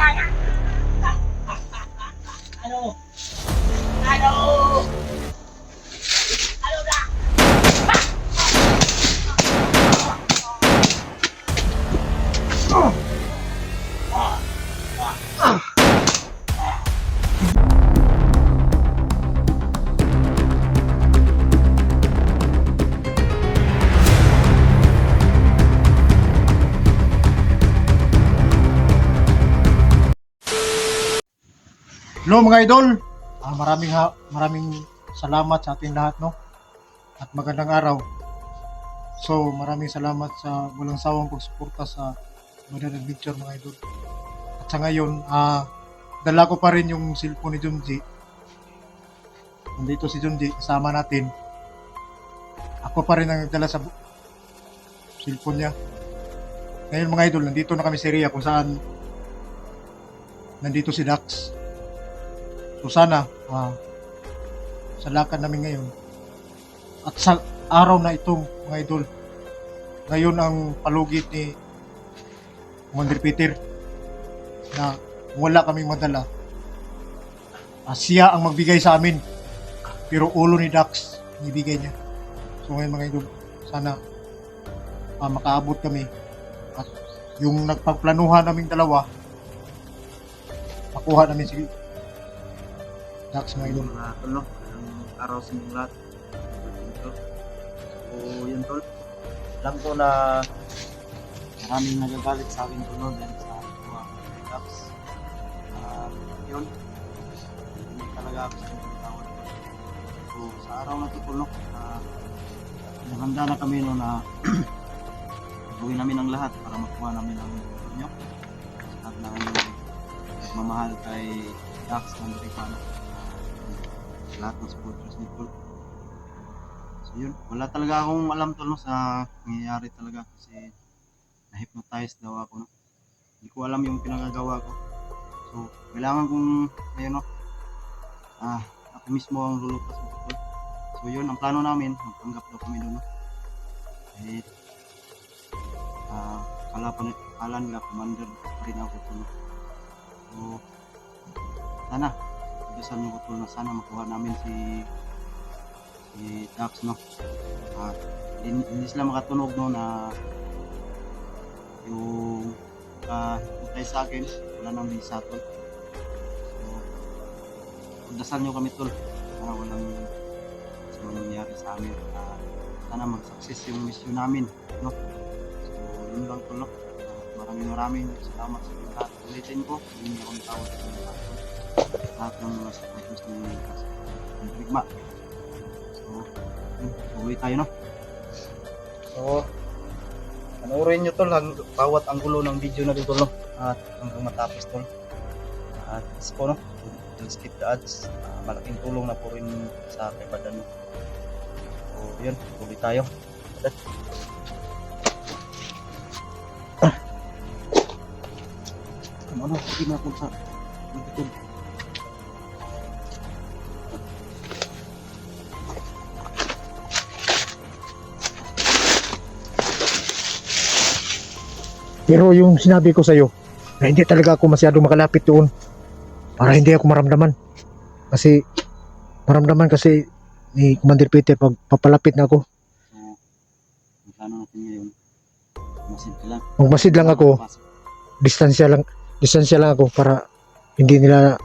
Ano? Ano? Ano na? Hello mga idol, maraming salamat sa ating lahat, no? At magandang araw. So maraming salamat sa walang sawang pagsuporta sa Modern Adventure mga idol. At sa ngayon, dala ko pa rin yung cellphone ni Junji. Nandito si Junji, kasama natin. Ako pa rin ang nagdala sa cellphone niya. Ngayon mga idol, nandito na kami sa area kung saan nandito si Dax. So sana sa lakad namin ngayon at sa araw na itong mga idol, ngayon ang palugit ni Commander Peter na wala kaming madala. Siya ang magbigay sa amin pero ulo ni Dax ibigay niya. So ngayon mga idol, sana makaabot kami at yung nagpagplanuhan naming dalawa makuha namin si Dax mga idol. Mga tol, no? Ang araw sa inyong lahat. So, yun tol. Alam ko na maraming nagagalit sa akin tol, no? Dahil sa mga breakups. Yun. Hindi talaga ako sa inyong tawad. So, sa araw na ito tol, no? Nahanda na kami no na gawin namin ang lahat para makuha namin ang inyo. At na mamahal kay Dax ng Ricano. Lahat ng supporters ni Tol. So yun, wala talaga akong alam tol no, sa nangyayari talaga kasi na-hypnotize daw ako no. Hindi ko alam yung pinagagawa ko. So kailangan kong ayun no, ako mismo ang lulutas ng Tol. So yun, ang plano namin, magpanggap daw kami doon no. Eh kala nila commander pa rin ako tol no. So sana dasal nyo ko tol na sana makuha namin si Dax no. Hindi sila makatunog no na yung hintay sa akin wala nang bisa tol. So dasal nyo kami tol na walang mangyayari sa amin. Sana mag-success yung mission namin no. So yun lang tol no. Maraming salamat sa lahat. Ulitin ko, hindi akong tawad sa mga lahat ng mga supporters ng Bigma. So, uwi tayo no. So, panoorin nyo tol bawat anggulo ng video na dito no. At hanggang matapos tol. At po no, don't skip the ads. Malaking tulong na po rin sa kay Badan no. So, yun, uwi tayo. Ano, sige na kung sa dito. Pero yung sinabi ko sa iyo na hindi talaga ako masyado makalapit doon para hindi ako maramdaman. Kasi ni Commander Peter pag papalapit na ako. So, ang plano natin ngayon, masid lang. Magmasid lang ako, distansya lang ako para hindi nila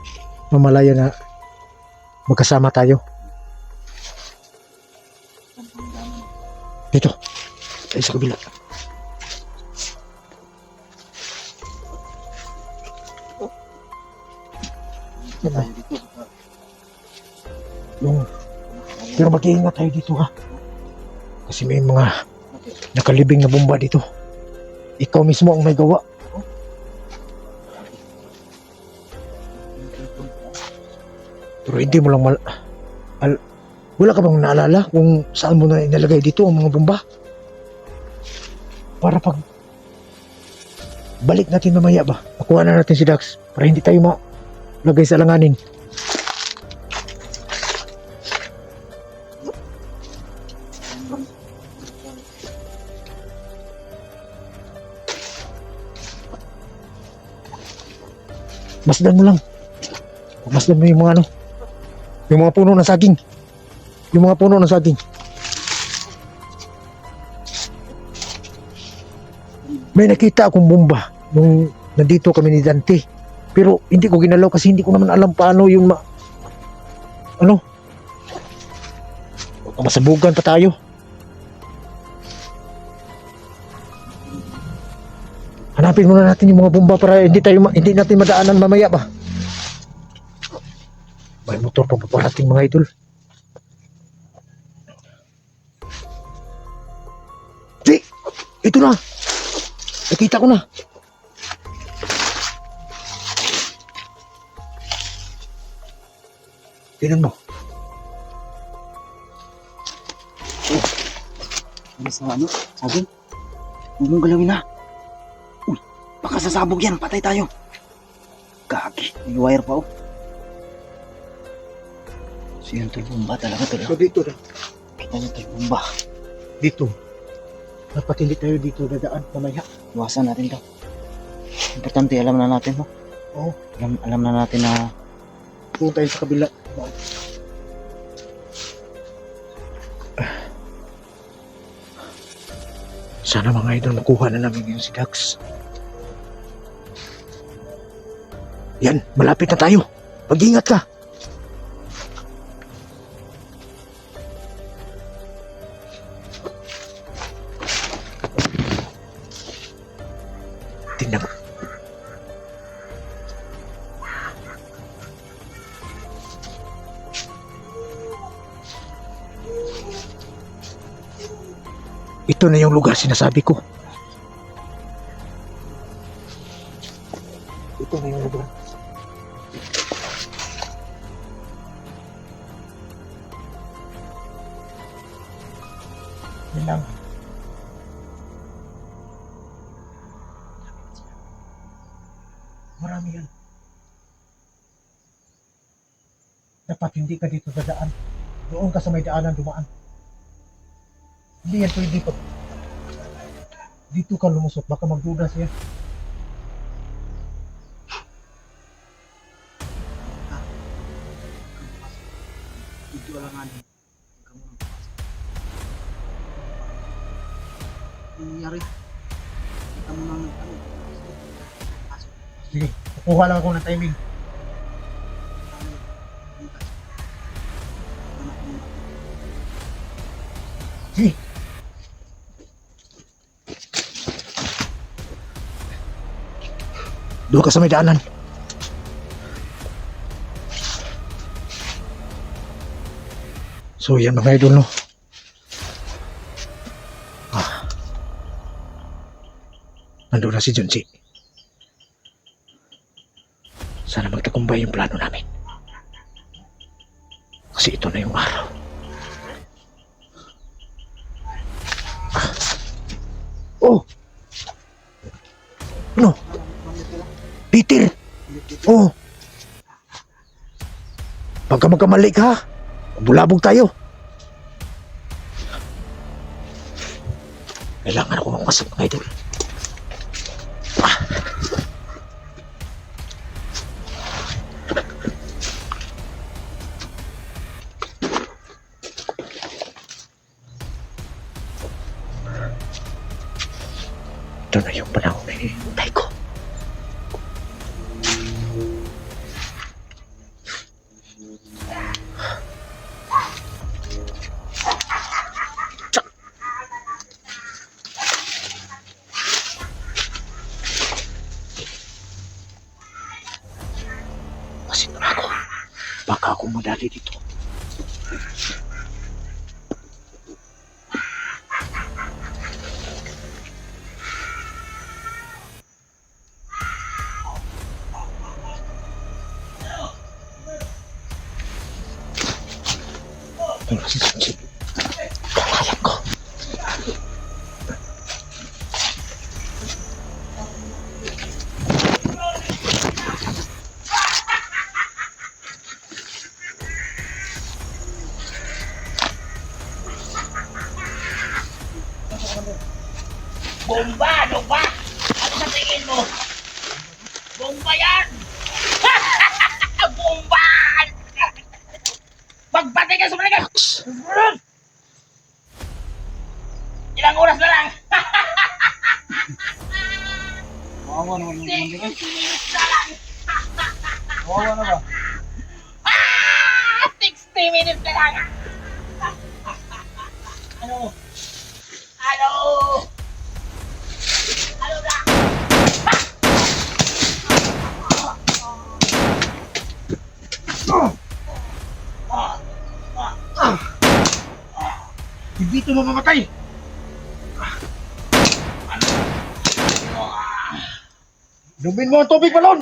mamalaya na magkasama tayo. Dito, tayo sa kabila. Tayo dito. Pero mag-iingat tayo dito ha. Kasi may mga nakalibing na bomba dito. Ikaw mismo ang may gawa. Pero hindi mo lang wala ka bang naalala kung saan mo na inalagay dito ang mga bomba? Para pag balik natin mamaya ba, makuha na natin si Dax para hindi tayo malagay sa alanganin. Masdan mo lang. Masdan mo yung mga ano. Yung mga puno ng saging. Yung mga puno ng saging. May nakita akong bomba nung nandito kami ni Dante. Pero hindi ko ginalaw kasi hindi ko naman alam paano yung ano. Masabugan pa tayo. Hanapin muna natin yung mga bomba para hindi natin madaanan mamaya ba. May motor pa paparating mga idol. Si, ito na. Nakita ko na. Tingnan mo. Ano sa ano? Sabi? Huwag mong galawin na. Uy, baka sasabog yan. Patay tayo. Gagi. May wire pa oh. So yun tol, bomba talaga tol. So dito na. Kita niyo tol, bomba. Dito. Dapat hindi tayo dito dadaan mamaya. Iwasan natin to. Importante, alam na natin no? Oo. Alam na natin na Punta tayo sa kabila. Sana mga idol makuha na namin yung si Dax. Yan, malapit na tayo. Mag-ingat ka. Tingnan mo. Ito na yung lugar sinasabi ko. Ito na yung lugar. Yan lang. Marami yan. Dapat hindi ka dito dadaan. Doon ka sa may daanan dumaan. Hindi yan pwede pa. Dito ka lumusot, baka magduda siya. Dito lang nga din. Nangyari. Kita mo nang ano. Sige, kukuha lang ako ng timing. Sige. Doon ka sa may daanan. So yan mga idol no. Nandun na si Junsi. Sana magtagumpay yung plano namin. Kasi ito na yung araw. Oh! Ano? Peter! Oh! Pagka magkamali ka, bulabog tayo. Kailangan ako mamasok mga idol. Ito na yung panahon na hinihintay ko. Masin na ako. Baka ako madali dito. Ano si Junsi? Kakayan ko. Bomba! Ano ba? Ano sa tingin mo? Bomba yan! Ilang oras na lang? Kawawa naman yung mundo ko. 60 minutes na lang! Kawawa na ba? 60 minutes na lang! Ano? Ano? Ano na? Hindi ito mamamatay! Inumin mo ang tubig, Balon!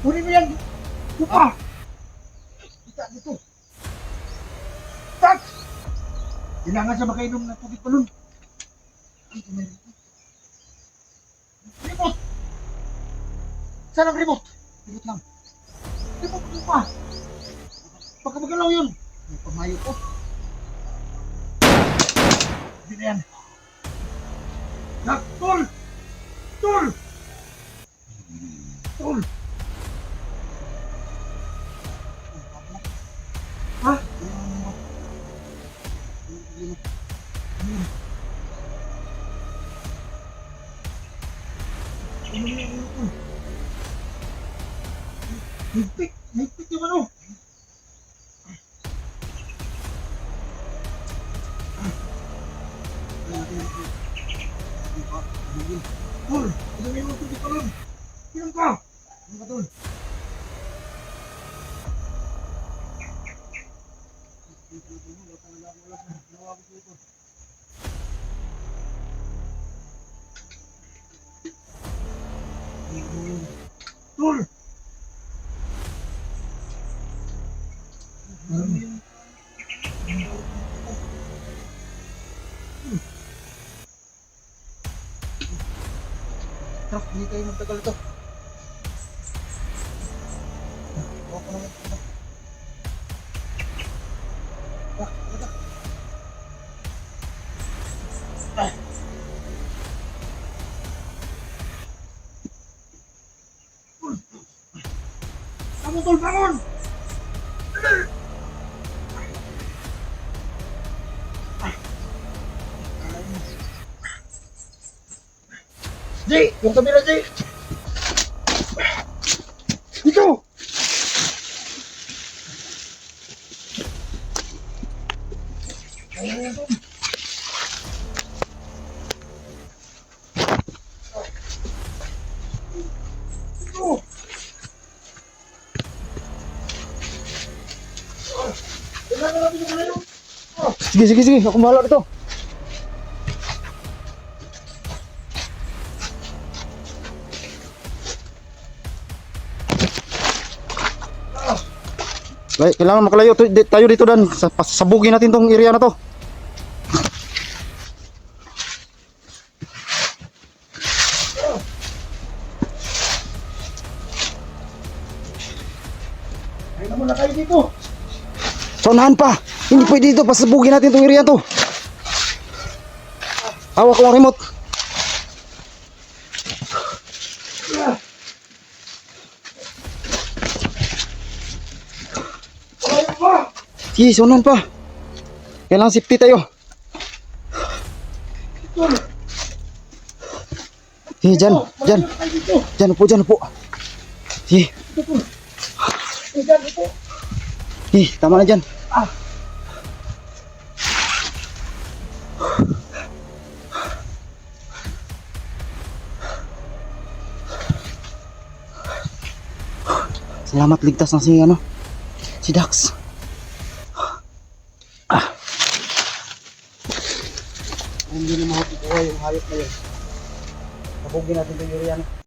Kunin mo yan! Lupa! Kita dito! Tak! Kailangan siya makainom ng tubig, Balon! Ay, may remote! Remote! Saan ang remote? Remote lang. Remote lupa! Baka magalaw yun! May pamayo ko. Hindi na yan. Yak! Tol! Tol! Tol! Ha? Higpit! Higpit yung ano! Tol! Inumin mo tubig, Balon! Inom ka! Inom ka, Tol! Tol! Tara, hindi tayo magtagal ito. Huwag ko naman. Bangun, Tol, bangun! Jay! Yung kamera, Jay! Dito! Ayan, Tol. Dito! Kailangan natin yung kamera. Sige, sige, sige. Ako bahala dito. Kailangan makalayo tayo dito dan. Sabugin natin tong area na to. Kailangan mo na kayo dito. Sa unahan pa. Hindi pwede dito. Pasabugin natin tong area to. Hawak ko ang remote. Ayaw pa! Sige, sa unahan pa. Kailangan safety tayo. Tol! Sige, dyan. Dyan. Kayo dito. Dyan upo, dyan upo. Sige. Dito, Tol. Dyan, dito. Sige, tama na dyan. Salamat, ligtas na si Dax. Hindi na mahapukuha yung hayop na yun. Sabugin natin yung area na.